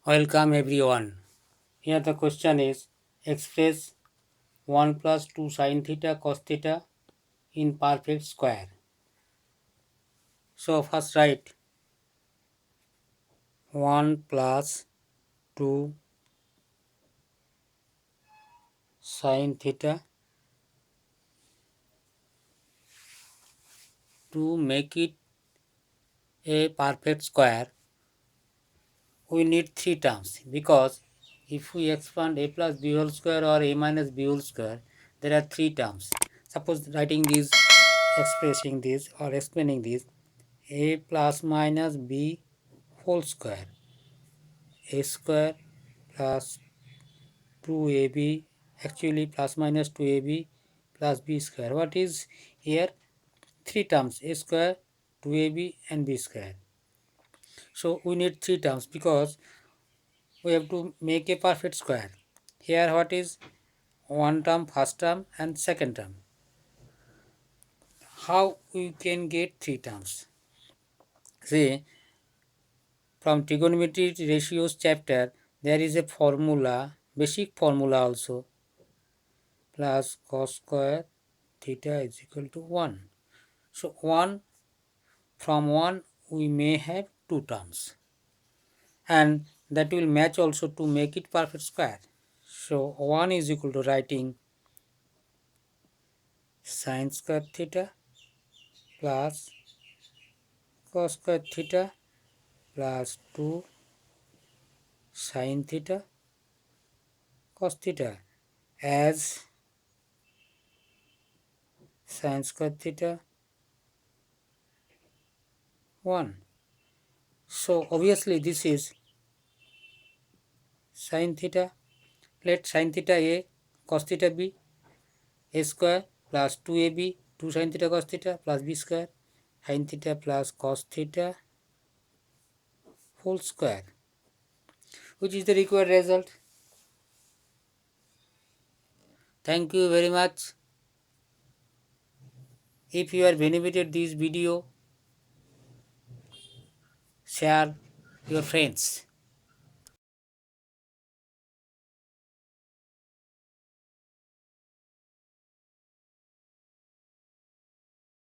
Welcome everyone. Here the question is express 1 plus 2 sin theta cos theta in perfect square. So first write 1 plus 2 sin theta. To make it a perfect square, we need three terms, because if we expand a plus b whole square or a minus b whole square, there are three terms. Suppose writing this, expressing this or explaining this, a plus minus b whole square, a square plus 2ab, actually plus minus 2ab plus b square. What is here? Three terms, a square, 2ab and b square. So we need three terms because we have to make a perfect square. Here what is one term, first term and second term. How we can get three terms? See, from trigonometry ratios chapter, there is a formula, basic formula also, plus cos square theta is equal to 1. So 1, from 1 we may have two terms, and that will match also to make it perfect square. So 1 is equal to writing sin square theta plus cos square theta plus 2 sin theta cos theta as sin square theta 1. So obviously this is sin theta. Let sin theta a, cos theta b, a square plus 2ab, 2 sin theta cos theta plus b square, sin theta plus cos theta whole square, which is the required result. Thank you very much. If you are benefited this video, share your friends.